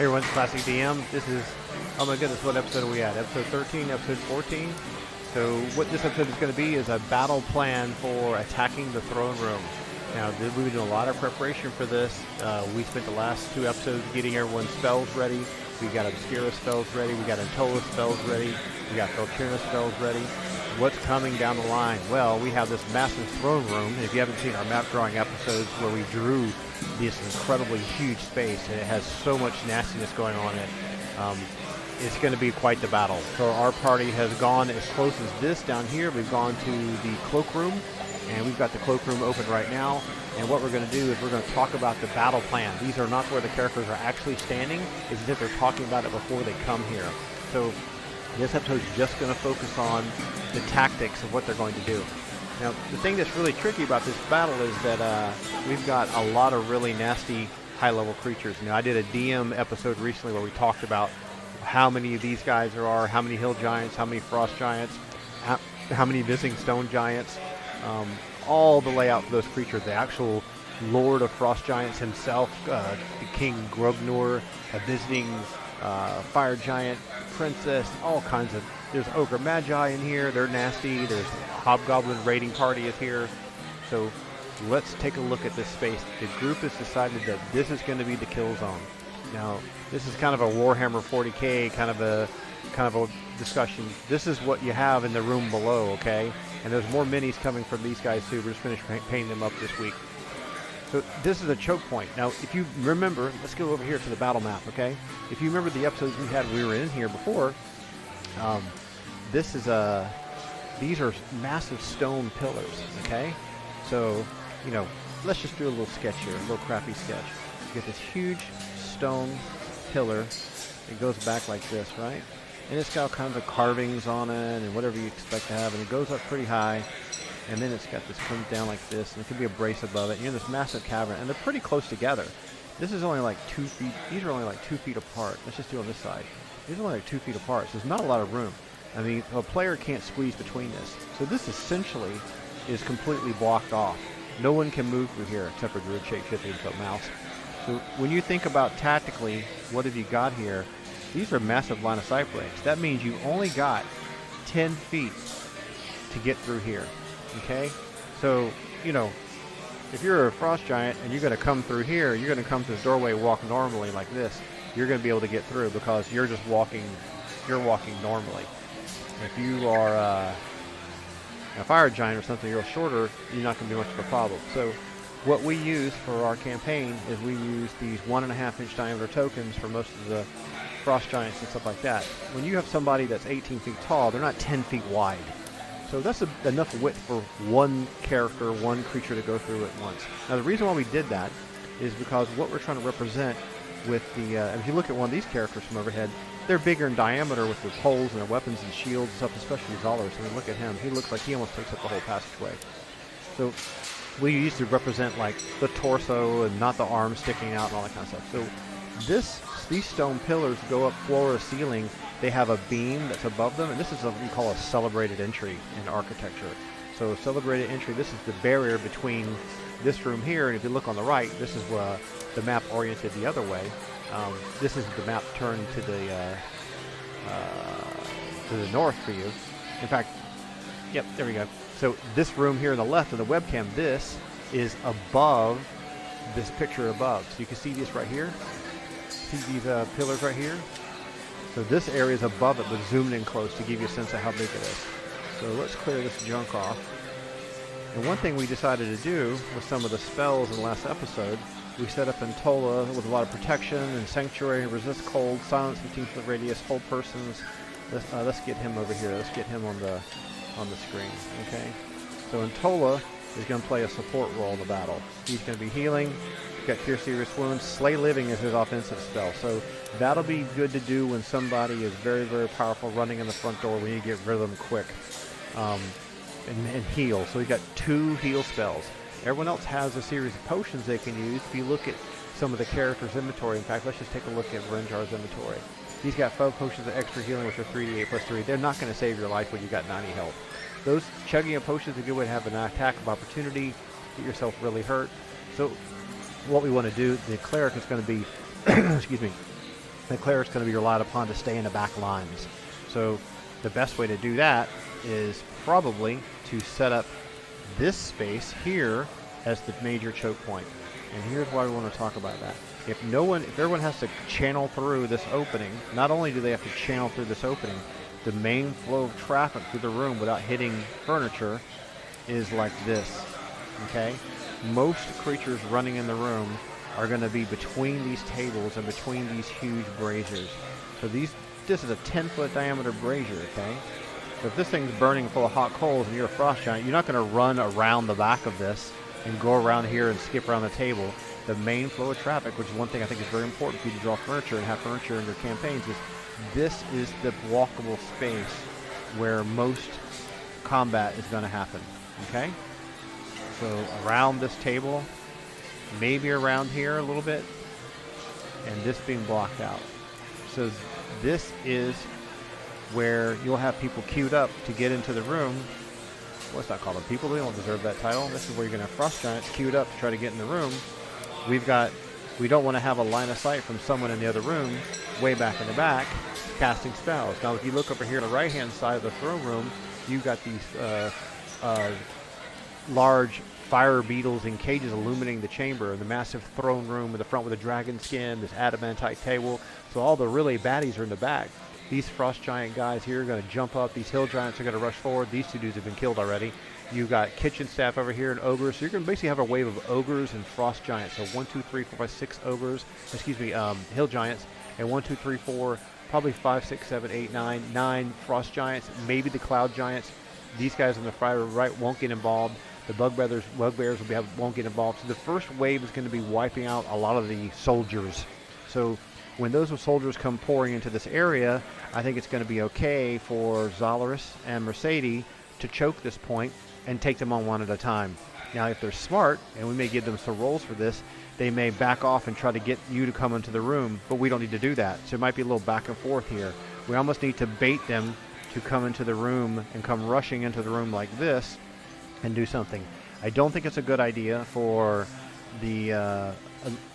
Hey everyone, it's Classic DM. This is, oh my goodness, what episode are we at? Episode 13, episode 14. So what this episode is going to be is a battle plan for attacking the throne room. Now, we've been doing a lot of preparation for this. We spent the last 2 episodes getting everyone's spells ready. We got Obscura spells ready. We got Untitled spells ready. We got Felchina spells ready. What's coming down the line? Well, we have this massive throne room. If you haven't seen our map drawing episodes where we drew this incredibly huge space, and it has so much nastiness going on in it, it's going to be quite the battle. So our party has gone as close as this down here. We've gone to the Cloak Room, and we've got the Cloak Room open right now. And what we're going to do is we're going to talk about the battle plan. These are not where the characters are actually standing. It's as if they're talking about it before they come here. So this episode is just going to focus on the tactics of what they're going to do. Now, the thing that's really tricky about this battle is that we've got a lot of really nasty high-level creatures. Now, I did a DM episode recently where we talked about how many of these guys there are, how many hill giants, how many frost giants, how many visiting stone giants, all the layout for those creatures. The actual Lord of Frost Giants himself, King Grugnur, a visiting fire giant princess, all kinds of. There's Ogre Magi in here, they're nasty. There's Hobgoblin raiding party is here. So let's take a look at this space. The group has decided that this is going to be the kill zone. Now, this is kind of a Warhammer 40k kind of a discussion. This is what you have in the room below, okay? And there's more minis coming from these guys too. We're just finished painting them up this week. So this is a choke point. Now, if you remember, let's go over here to the battle map, okay? If you remember the episodes we were in here before, these are massive stone pillars, okay? So, you know, let's just do a little sketch here, a little crappy sketch. You get this huge stone pillar. It goes back like this, right? And it's got all kinds of carvings on it and whatever you expect to have, and it goes up pretty high. And then it's got this comes down like this, and it could be a brace above it. And you're in this massive cavern, and they're pretty close together. This is only like 2 feet. These are only like 2 feet apart. Let's just do on this side. These are only like 2 feet apart, so there's not a lot of room. I mean, a player can't squeeze between this. So this essentially is completely blocked off. No one can move through here except for Druid Shapeshifting into a mouse. So when you think about tactically, what have you got here? These are massive line of sight breaks. That means you only got 10 feet to get through here. Okay? So, you know, if you're a frost giant and you're going to come through here, you're going to come to this doorway, walk normally like this. You're going to be able to get through because you're just walking, normally. If you are a fire giant or something real shorter, you're not going to be much of a problem. So what we use for our campaign is we use these 1.5-inch diameter tokens for most of the frost giants and stuff like that. When you have somebody that's 18 feet tall, they're not 10 feet wide. So that's enough width for one character, one creature to go through at once. Now the reason why we did that is because what we're trying to represent with the, if you look at one of these characters from overhead, they're bigger in diameter with their poles and their weapons and shields and stuff, especially Zolars. I mean, look at him. He looks like he almost takes up the whole passageway. So we used to represent like the torso and not the arms sticking out and all that kind of stuff. So these stone pillars go up floor to ceiling. They have a beam that's above them, and this is what we call a celebrated entry in architecture. So celebrated entry, this is the barrier between this room here, and if you look on the right, this is where the map oriented the other way. This is the map turned to the north for you. In fact, yep, there we go. So this room here on the left of the webcam, this is above this picture above. So you can see this right here. See these pillars right here? So this area is above it, but zoomed in close to give you a sense of how big it is. So let's clear this junk off. And one thing we decided to do with some of the spells in the last episode, we set up Entola with a lot of protection and sanctuary, resist cold, silence 15-foot radius, hold persons. Let's get him over here. Let's get him on the screen. Okay. So Entola is going to play a support role in the battle. He's going to be healing. He's got Cure Serious Wounds. Slay Living is his offensive spell. So that'll be good to do when somebody is very, very powerful running in the front door. We need to get rid of them quick. And heal. So we've got 2 heal spells. Everyone else has a series of potions they can use. If you look at some of the characters' inventory, in fact, let's just take a look at Renjar's inventory. He's got 5 potions of extra healing, which are 3d8 plus 3. They're not going to save your life when you got 90 health. Those chugging of potions are a good way to have an attack of opportunity, get yourself really hurt. So what we want to do, the cleric is going to be, excuse me, the cleric's going to be relied upon to stay in the back lines. So the best way to do that is probably to set up this space here as the major choke point. And here's why we want to talk about that. If everyone has to channel through this opening, not only do they have to channel through this opening, the main flow of traffic through the room without hitting furniture is like this, okay? Most creatures running in the room are going to be between these tables and between these huge braziers. So this is a 10-foot diameter brazier, okay? So if this thing's burning full of hot coals and you're a frost giant, you're not going to run around the back of this and go around here and skip around the table. The main flow of traffic, which is one thing I think is very important for you to draw furniture and have furniture in your campaigns, is this is the walkable space where most combat is going to happen, okay? So around this table, maybe around here a little bit, and this being blocked out. So this is where you'll have people queued up to get into the room. Let's not call them people, they don't deserve that title. This is where you're going to have frost giants queued up to try to get in the room. We don't want to have a line of sight from someone in the other room, way back in the back, casting spells. Now if you look over here on the right hand side of the throne room, you've got these large fire beetles in cages illuminating the chamber, the massive throne room in the front with a dragon skin, this adamantite table. So all the really baddies are in the back. These frost giant guys here are going to jump up. These hill giants are going to rush forward. These two dudes have been killed already. You've got kitchen staff over here and ogres. So you're going to basically have a wave of ogres and frost giants. So 1, 2, 3, 4, 5, 6 ogres. Hill giants. And 1, 2, 3, 4, probably 5, 6, 7, 8, 9 frost giants. Maybe the cloud giants. These guys on the far right won't get involved. The bugbears won't get involved. So the first wave is going to be wiping out a lot of the soldiers. So when those soldiers come pouring into this area, I think it's going to be okay for Zalaris and Mercedes to choke this point and take them on one at a time. Now, if they're smart, and we may give them some rolls for this, they may back off and try to get you to come into the room, but we don't need to do that. So it might be a little back and forth here. We almost need to bait them to come into the room and come rushing into the room like this and do something. I don't think it's a good idea for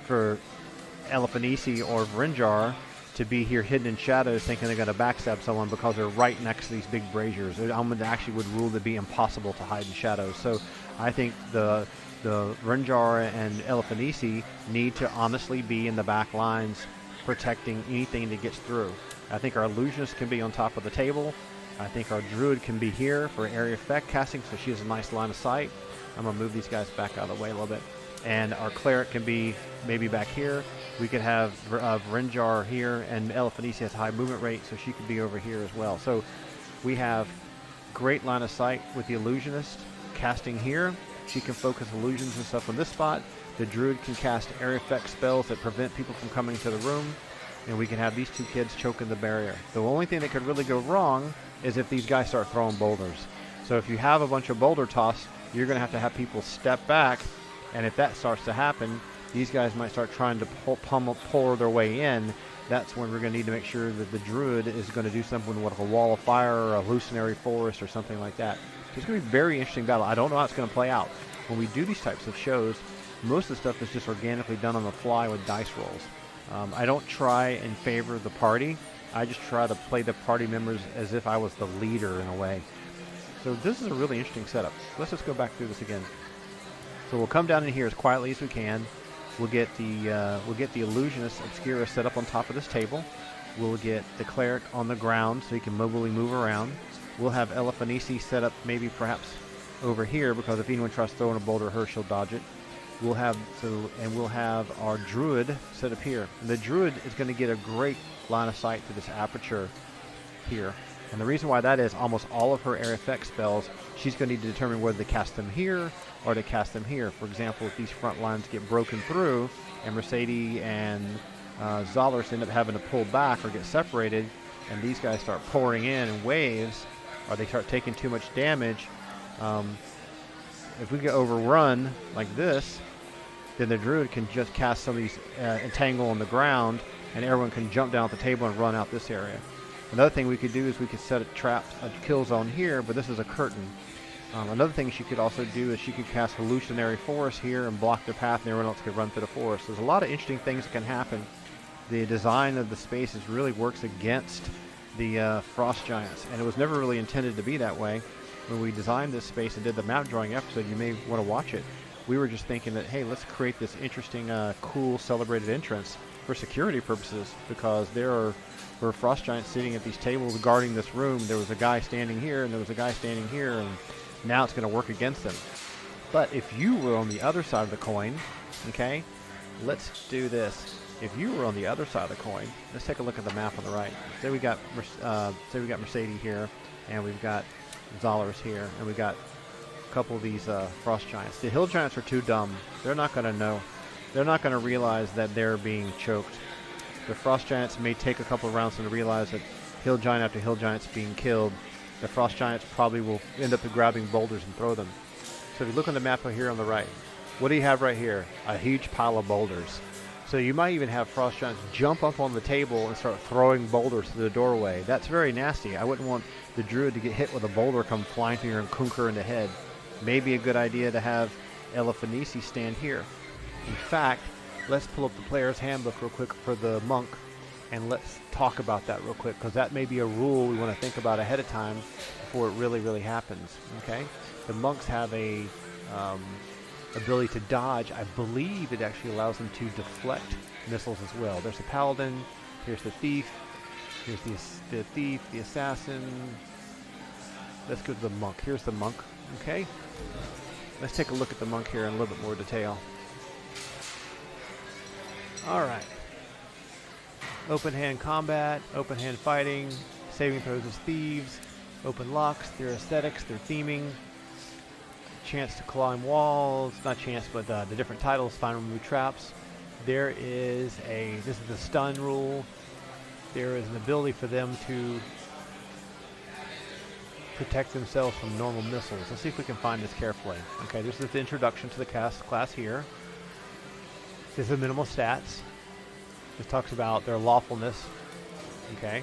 for Eliphanisi or Vrinjar to be here hidden in shadows thinking they're going to backstab someone because they're right next to these big braziers. It actually would rule to be impossible to hide in shadows. So I think the Vrinjar and Eliphanisi need to honestly be in the back lines protecting anything that gets through. I think our illusionist can be on top of the table. I think our druid can be here for area effect casting, so she has a nice line of sight. I'm going to move these guys back out of the way a little bit. And our cleric can be maybe back here. We could have Vrinjar here, and Eliphanisi has high movement rate, so she could be over here as well. So we have great line of sight with the illusionist casting here. She can focus illusions and stuff on this spot. The druid can cast area effect spells that prevent people from coming to the room. And we can have these two kids choking the barrier. The only thing that could really go wrong is if these guys start throwing boulders. So if you have a bunch of boulder toss, you're going to have people step back. And if that starts to happen, these guys might start trying to pour their way in. That's when we're going to need to make sure that the druid is going to do something with a wall of fire or a hallucinatory forest or something like that. So it's going to be a very interesting battle. I don't know how it's going to play out. When we do these types of shows, most of the stuff is just organically done on the fly with dice rolls. I don't try and favor the party. I just try to play the party members as if I was the leader in a way. So this is a really interesting setup. Let's just go back through this again. So we'll come down in here as quietly as we can. We'll get the illusionist Obscura set up on top of this table. We'll get the cleric on the ground so he can mobilely move around. We'll have Eliphanisi set up maybe perhaps over here because if anyone tries throwing a boulder at her, she'll dodge it. We'll have our druid set up here. And the druid is going to get a great line of sight to this aperture here. And the reason why that is almost all of her area effect spells, she's going to need to determine whether to cast them here or to cast them here. For example, if these front lines get broken through and Mercedes and Zalaris end up having to pull back or get separated and these guys start pouring in waves or they start taking too much damage, if we get overrun like this, then the druid can just cast some of these entangle on the ground and everyone can jump down at the table and run out this area. Another thing we could do is we could set a trap, a kill zone here, but this is a curtain. Another thing she could also do is she could cast hallucinatory forest here and block their path and everyone else could run through the forest. There's a lot of interesting things that can happen the design of the spaces really works against the frost giants, and it was never really intended to be that way. When we designed this space and did the map drawing episode, you may want to watch it. We were just thinking that, hey, let's create this interesting, cool, celebrated entrance for security purposes, because were frost giants sitting at these tables guarding this room. There was a guy standing here, and there was a guy standing here, and now it's going to work against them. But if you were on the other side of the coin, okay, let's do this. If you were on the other side of the coin, let's take a look at the map on the right. Say we got Mercedes here, and we've got Zollers here, and we got a couple of these frost giants. The hill giants are too dumb. They're not going to know. They're not going to realize that they're being choked. The frost giants may take a couple of rounds to realize that hill giant after hill giant's being killed. The frost giants probably will end up grabbing boulders and throw them. So if you look on the map here on the right, what do you have right here? A huge pile of boulders. So you might even have frost giants jump up on the table and start throwing boulders through the doorway. That's very nasty. I wouldn't want the druid to get hit with a boulder come flying through here and conk her in the head. Maybe a good idea to have Elefanisi stand here. In fact, let's pull up the player's handbook real quick for the monk, and let's talk about that real quick, because that may be a rule we want to think about ahead of time before it really happens. Okay, the monks have a ability to dodge. I believe it actually allows them to deflect missiles as well. There's the paladin, here's the thief, here's the thief, the assassin. Let's go to the monk. Here's the monk. Okay, let's take a look at the monk here in a little bit more detail. Alright. Open hand combat, open hand fighting, saving throws as thieves, open locks, their aesthetics, their theming, chance to climb walls, not chance, but the different titles, find and remove traps. This is the stun rule. There is an ability for them to protect themselves from normal missiles. Let's see if we can find this carefully. Okay, this is the introduction to the class here. This is the minimal stats. This talks about their lawfulness. Okay.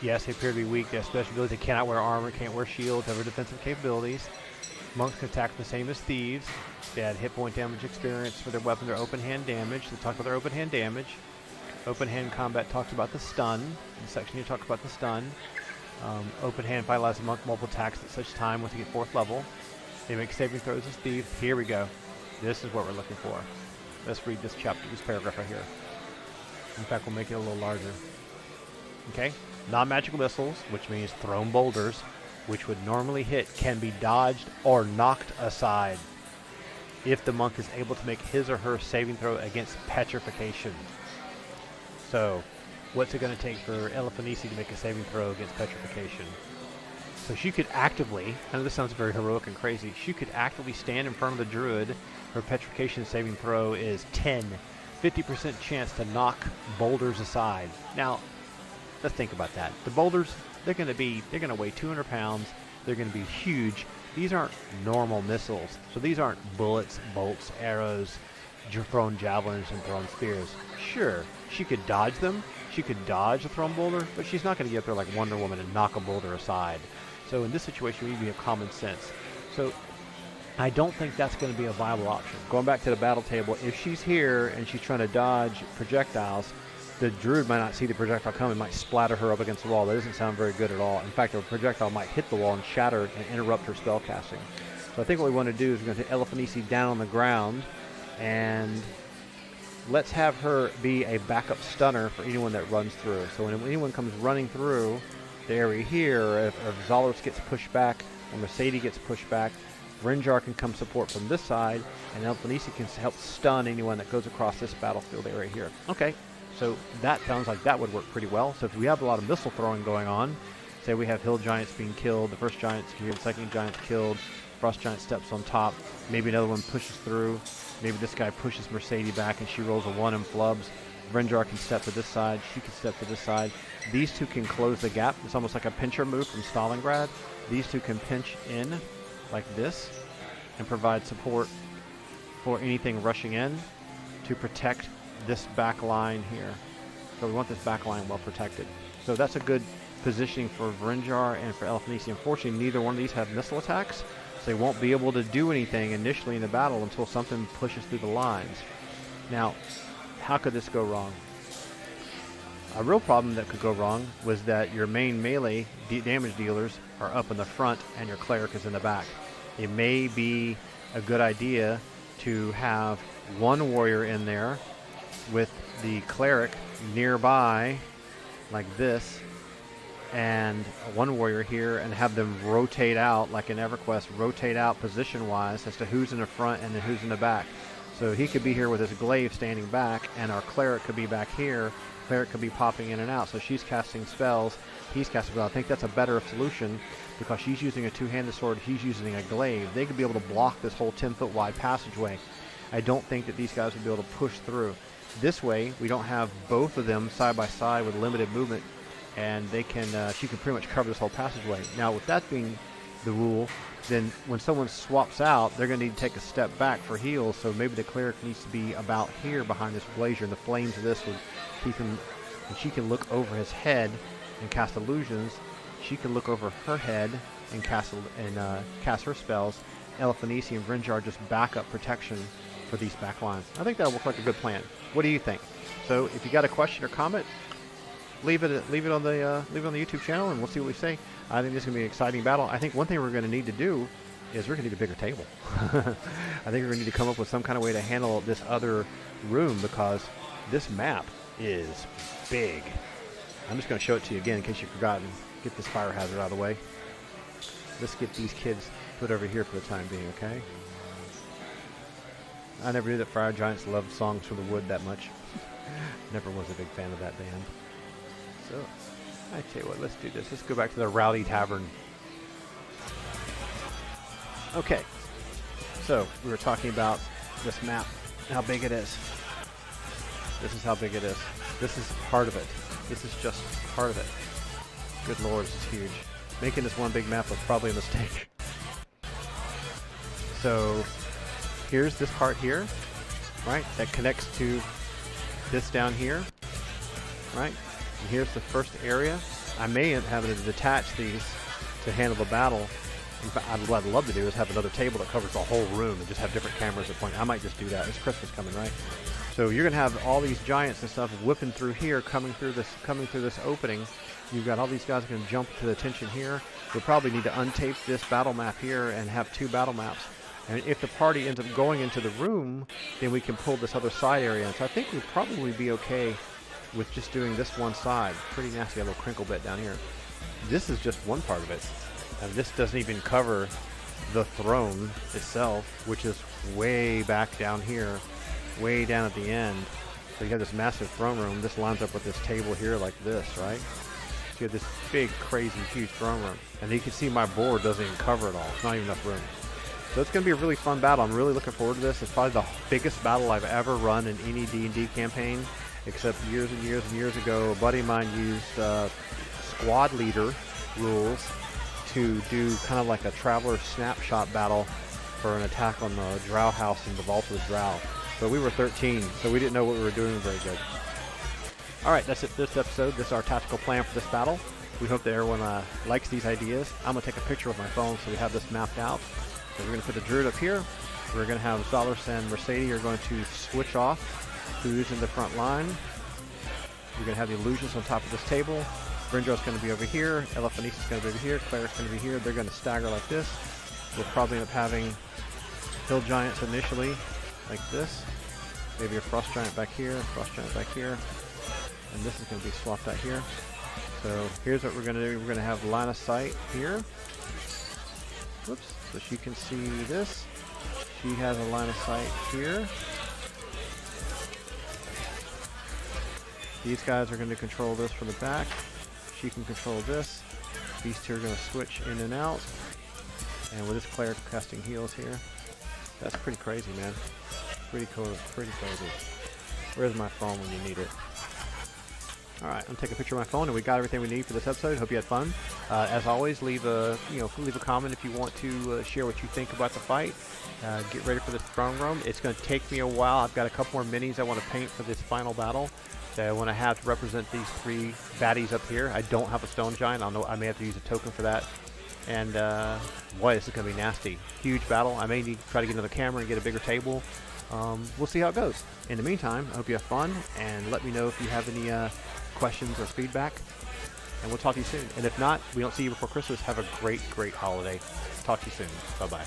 Yes, they appear to be weak. They have special abilities. They cannot wear armor, can't wear shields, have defensive capabilities. Monks can attack the same as thieves. They add hit point damage experience for their weapon, their open hand damage. They talk about their open hand damage. Open hand combat talks about the stun. In the section here talks about the stun. Open hand fight allows the monk multiple attacks at such time once they get 4th level. They make saving throws as thieves. Here we go. This is what we're looking for. Let's read this chapter, this paragraph right here. In fact, we'll make it a little larger. Okay? Non-magical missiles, which means thrown boulders, which would normally hit, can be dodged or knocked aside if the monk is able to make his or her saving throw against petrification. So, what's it going to take for Elefanisi to make a saving throw against petrification? So she could actively, I know this sounds very heroic and crazy, she could actively stand in front of the druid. Her petrification saving throw is 50% chance to knock boulders aside. Now, let's think about that. The boulders, they're going to weigh 200 pounds. They're going to be huge. These aren't normal missiles. So these aren't bullets, bolts, arrows, thrown javelins, and thrown spears. Sure, she could dodge them. She could dodge a thrown boulder, but she's not going to get up there like Wonder Woman and knock a boulder aside. So in this situation, we need to be of common sense. So I don't think that's going to be a viable option. Going back to the battle table, if she's here and she's trying to dodge projectiles, the druid might not see the projectile coming, might splatter her up against the wall. That doesn't sound very good at all. In fact, a projectile might hit the wall and shatter and interrupt her spell casting. So I think what we want to do is we're going to hit Elefanisi down on the ground, and let's have her be a backup stunner for anyone that runs through. So when anyone comes running through the area here, if Zollers gets pushed back or Mercedes gets pushed back, Vrinjar can come support from this side, and Elefanisi can help stun anyone that goes across this battlefield area here. Okay. So that sounds like that would work pretty well. So if we have a lot of missile throwing going on, say we have hill giants being killed, the first giant's here, the second giant's killed, frost giant steps on top, maybe another one pushes through, maybe this guy pushes Mercedes back and she rolls a 1 and flubs. Vrinjar can step to this side, she can step to this side. These two can close the gap. It's almost like a pincher move from Stalingrad. These two can pinch in like this and provide support for anything rushing in to protect this back line here. So we want this back line well protected. So that's a good positioning for Vrinjar and for Elefanisi. Unfortunately, neither one of these have missile attacks, so they won't be able to do anything initially in the battle until something pushes through the lines. Now, how could this go wrong? A real problem that could go wrong was that your main melee damage dealers are up in the front and your cleric is in the back. It may be a good idea to have one warrior in there with the cleric nearby like this, and one warrior here, and have them rotate out like in EverQuest, rotate out position wise as to who's in the front and then who's in the back. So he could be here with his glaive standing back, and our cleric could be back here. Cleric could be popping in and out, so she's casting spells, he's casting spells. I think that's a better solution because she's using a two-handed sword, he's using a glaive. They could be able to block this whole 10-foot wide passageway. I don't think that these guys would be able to push through. This way, we don't have both of them side by side with limited movement, and they can she can pretty much cover this whole passageway. Now, with that being the rule, then when someone swaps out, they're going to need to take a step back for heals, so maybe the cleric needs to be about here behind this blazer, and the flames of this would keep him, and she can look over his head and cast illusions. She can look over her head and cast her spells. Eliphanisi and Brinjar just backup protection for these back lines. I think that'll look like a good plan. What do you think? So if you got a question or comment, leave it on the YouTube channel, and we'll see what we say. I think this is going to be an exciting battle. I think one thing we're going to need to do is we're going to need a bigger table. I think we're going to need to come up with some kind of way to handle this other room, because this map is big. I'm just going to show it to you again in case you've forgotten. Get this fire hazard out of the way. Let's get these kids put over here for the time being, okay? I never knew that fire giants loved songs from the wood that much. Never was a big fan of that band. So, I tell you what, let's do this. Let's go back to the Rowdy Tavern. Okay, so we were talking about this map, how big it is. This is how big it is. This is part of it. This is just part of it. Good lord, this is huge. Making this one big map was probably a mistake. So, here's this part here, right, that connects to this down here, right? And here's the first area. I may have to detach these to handle the battle. In fact, what I'd love to do is have another table that covers the whole room and just have different cameras at point. I might just do that. It's Christmas coming, right? So you're gonna have all these giants and stuff whipping through here, coming through this opening. You've got all these guys going to jump to the attention here. We'll probably need to untape this battle map here and have two battle maps. And if the party ends up going into the room, then we can pull this other side area in. So I think we'd probably be okay with just doing this one side. Pretty nasty, a little crinkle bit down here. This is just one part of it. And this doesn't even cover the throne itself, which is way back down here, way down at the end. So you have this massive throne room. This lines up with this table here like this, right? So you have this big, crazy, huge throne room. And you can see my board doesn't even cover it all. It's not even enough room. So it's going to be a really fun battle. I'm really looking forward to this. It's probably the biggest battle I've ever run in any D&D campaign, except years and years and years ago, a buddy of mine used squad leader rules to do kind of like a traveler snapshot battle for an attack on the Drow house in the Vault of the Drow. But we were 13, so we didn't know what we were doing very good. Alright, that's it for this episode. This is our tactical plan for this battle. We hope that everyone likes these ideas. I'm going to take a picture with my phone so we have this mapped out. So we're going to put the Druid up here. We're going to have Zalos and Mercedes are going to switch off who's in the front line. We're going to have the illusions on top of this table. Brinjar's going to be over here. Eliphanisi is going to be over here. Cleric's going to be here. They're going to stagger like this. We'll probably end up having hill giants initially, like this. Maybe a frost giant back here, frost giant back here. And this is going to be swapped out here. So here's what we're going to do. We're going to have line of sight here. Whoops. So she can see this. She has a line of sight here. These guys are going to control this from the back. She can control this. These two are going to switch in and out. And with this cleric casting heals here. That's pretty crazy, man. Pretty cool. Pretty crazy. Where's my phone when you need it? Alright, I'm going to take a picture of my phone, and we got everything we need for this episode. Hope you had fun. As always, leave a comment if you want to share what you think about the fight. Get ready for this throne room. It's going to take me a while. I've got a couple more minis I want to paint for this final battle that I want to have to represent these three baddies up here. I don't have a stone giant. I may have to use a token for that. And boy, this is going to be nasty. Huge battle. I may need to try to get another camera and get a bigger table. we'll see how it goes. In the meantime, I hope you have fun, and let me know if you have any questions or feedback, and we'll talk to you soon. And if not, we don't see you before Christmas. Have a great, great holiday. Talk to you soon. Bye-bye.